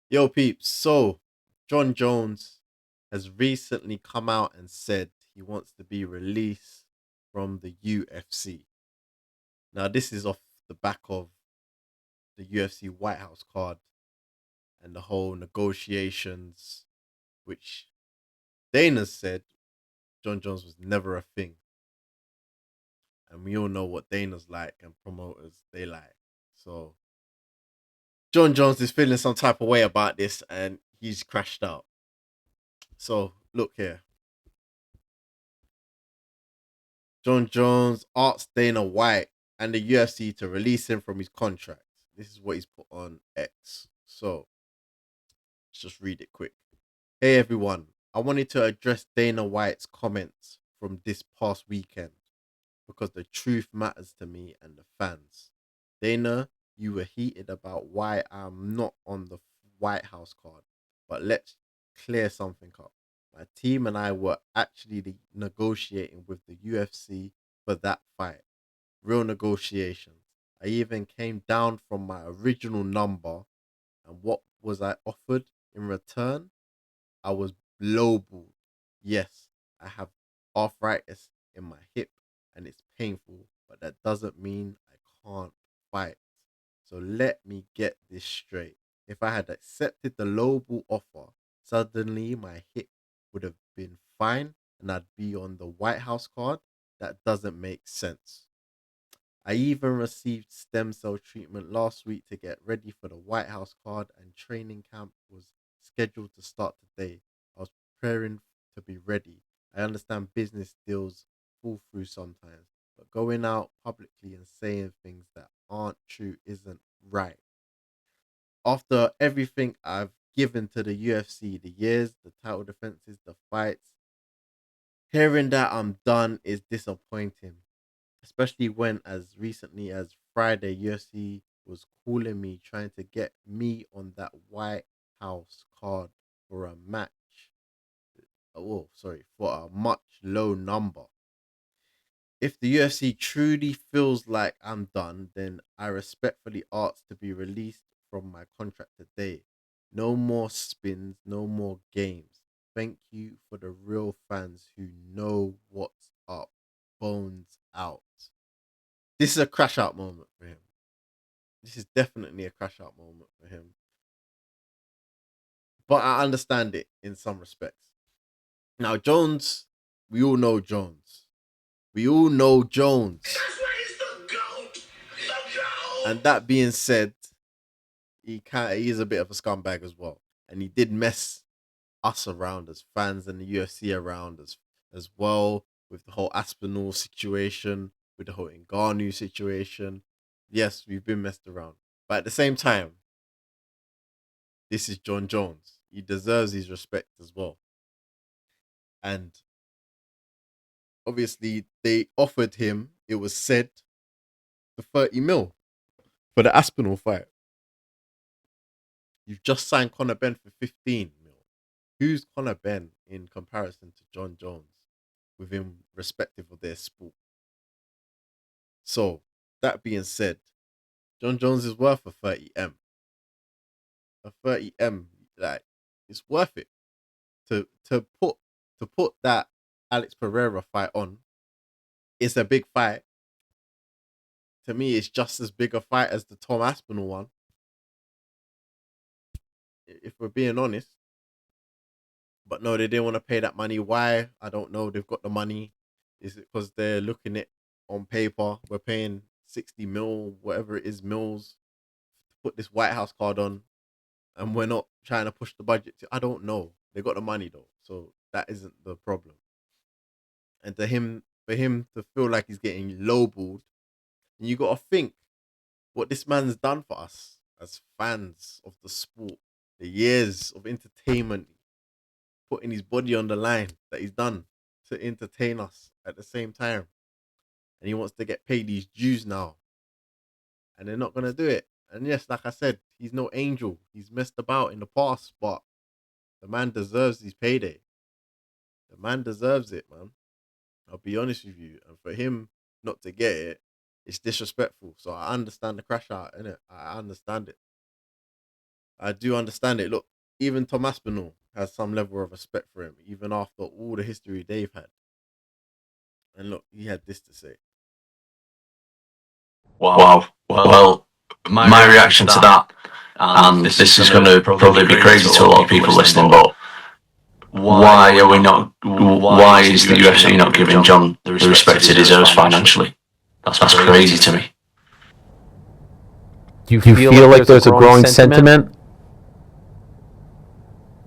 Yo, peeps. So, Jon Jones has recently come out and said he wants to be released from the UFC. Now, this is off the back of the UFC White House card and the whole negotiations, which Dana said Jon Jones was never a thing. And we all know what Dana's like and promoters they like. So, Jon Jones is feeling some type of way about this and he's crashed out. So, look here. Jon Jones asked Dana White and the UFC to release him from his contract. This is what he's put on X. So let's just read it quick. Hey everyone, I wanted to address Dana White's comments from this past weekend because the truth matters to me and the fans. Dana, you were heated about why I'm not on the White House card, but let's clear something up. My team and I were actually negotiating with the UFC for that fight. Real negotiations. I even came down from my original number, and what was I offered in return? I was lowballed. Yes, I have arthritis in my hip and it's painful, but that doesn't mean I can't fight. So let me get this straight. If I had accepted the lowball offer, suddenly my hip would have been fine and I'd be on the White House card. That doesn't make sense. I even received stem cell treatment last week to get ready for the White House card, and training camp was scheduled to start today. I was preparing to be ready. I understand business deals fall through sometimes, but going out publicly and saying things that aren't true isn't right. After everything I've given to the UFC, the years, the title defenses, the fights, hearing that I'm done is disappointing, especially when, as recently as Friday, UFC was calling me, trying to get me on that White House card for a match. Oh, sorry, for a much low number. If the UFC truly feels like I'm done, then I respectfully ask to be released from my contract today. No more spins, no more games. Thank you for the real fans who know what's up. Bones out. This is a crash out moment for him. This is definitely a crash out moment for him. But I understand it in some respects. Now, Jones, we all know Jones. We all know Jones. That's why he's the GOAT. The GOAT. And that being said, he is a bit of a scumbag as well. And he did mess us around as fans and the UFC around as well with the whole Aspinall situation, with the whole Ngannou situation. Yes, we've been messed around. But at the same time, this is Jon Jones. He deserves his respect as well. And obviously, they offered him, it was said, the 30 mil for the Aspinall fight. You've just signed Conor Ben for 15 mil. Who's Conor Ben in comparison to Jon Jones within respective of their sport? So, that being said, Jon Jones is worth a 30M. A 30M, like, it's worth it to put that Alex Pereira fight on. It's a big fight. To me, it's just as big a fight as the Tom Aspinall one. If we're being honest, but no, they didn't want to pay that money. Why? I don't know. They've got the money. Is it because they're looking at on paper? We're paying 60 mil, whatever it is, mils to put this White House card on, and we're not trying to push the budget. I don't know. They got the money though, so that isn't the problem. And for him to feel like he's getting lowballed, and you got to think what this man's done for us as fans of the sport, the years of entertainment, putting his body on the line that he's done to entertain us at the same time. And he wants to get paid these dues now. And they're not going to do it. And yes, like I said, he's no angel. He's messed about in the past, but the man deserves his payday. The man deserves it, man. I'll be honest with you. And for him not to get it, it's disrespectful. So I understand the crash out, innit? I understand it. I do understand it. Look, even Tom Aspinall has some level of respect for him, even after all the history they've had. And look, he had this to say. Wow. Well, my reaction to that, and this is going to probably be crazy to a lot of people listening, but why are we not? Why is the UFC not giving Jon the respect he deserves financially? That's crazy to me. Do you feel like there's a growing sentiment?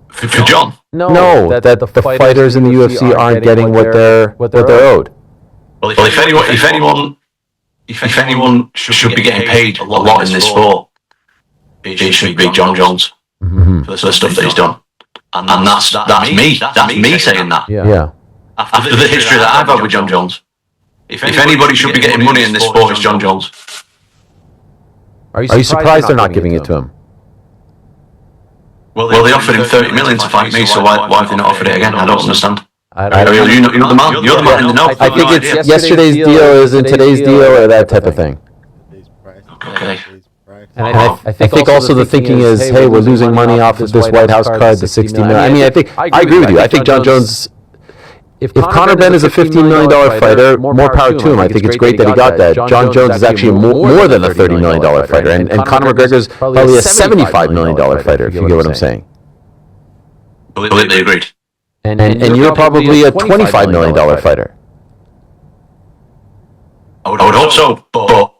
For Jon? No, that the fighters in the UFC aren't getting what they're owed. Well, if anyone should be getting paid a lot in this sport, it should be Jon Jones for the stuff that he's done. And that's me. That's me saying that. Yeah. After the history that I've had with Jon Jones, if anybody should be getting money in this sport, it's Jon Jones. Are you surprised they're not giving it to him? Well, they offered him 30 million to fight me, so why have they not offered it again? I don't understand. You're the man. You're the man in the know. I think it's yesterday's deal isn't today's deal, or that type of thing. Okay. And I think also the thinking is, hey, we're losing money off of this White House card, the 60 million. I mean, I agree with you. I think Jon Jones, if Conor Benn is a $15 million fighter, more power to him. I think it's great that he got that. Jon Jones is actually more than a $30 million fighter. And Conor McGregor's probably a $75 million fighter, if you get what I'm saying. Completely agreed. And you're probably a $25 million fighter. I would hope so, but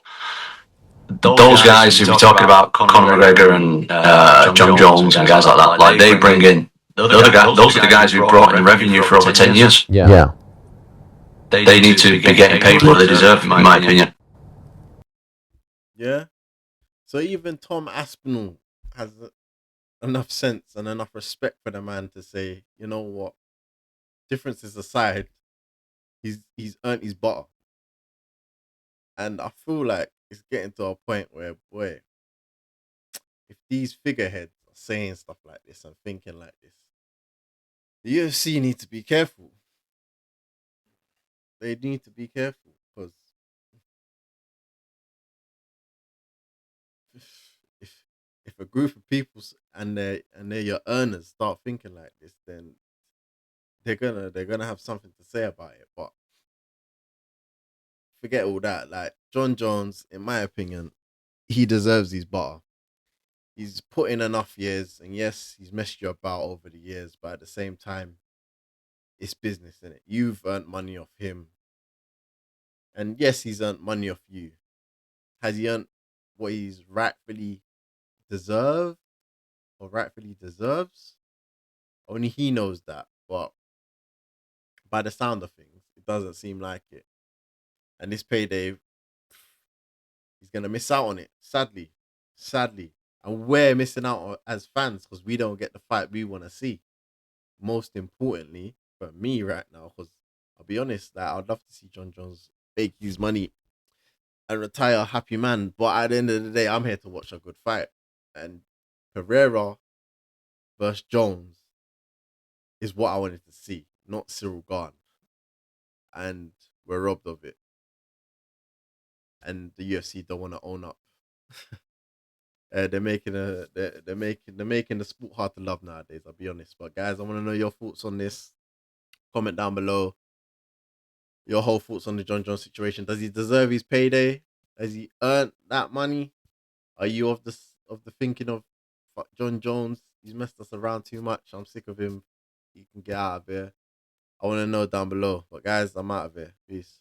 those guys who be talking about Conor McGregor and Jon Jones and guys like that, like they bring in those are the guys who brought in revenue for over 10 years. Yeah. They need to be getting paid what they deserve, in my opinion. Yeah. So even Tom Aspinall has enough sense and enough respect for the man to say, you know what, differences aside, he's earned his butter. And I feel like it's getting to a point where, boy, if these figureheads are saying stuff like this and thinking like this, the UFC need to be careful. They need to be careful because if a group of people and they're your earners start thinking like this, then they're gonna have something to say about it. But forget all that. Like Jon Jones, in my opinion, he deserves his butter. He's put in enough years, and yes, he's messed you about over the years, but at the same time, it's business, isn't it? You've earned money off him, and yes, he's earned money off you. Has he earned what he's rightfully deserved or rightfully deserves? Only he knows that, but by the sound of things, it doesn't seem like it. And this payday, he's gonna miss out on it. Sadly, and we're missing out as fans because we don't get the fight we want to see. Most importantly, for me right now, because I'll be honest, that I'd love to see Jon Jones make his money and retire a happy man. But at the end of the day, I'm here to watch a good fight. And Pereira versus Jones is what I wanted to see, not Ciryl Gane. And we're robbed of it. And the UFC don't want to own up. They're making the sport hard to love nowadays. I'll be honest, but guys, I want to know your thoughts on this. Comment down below your whole thoughts on the Jon Jones situation. Does he deserve his payday? Has he earned that money? Are you of the thinking of fuck Jon Jones? He's messed us around too much. I'm sick of him. He can get out of here. I want to know down below. But guys, I'm out of here. Peace.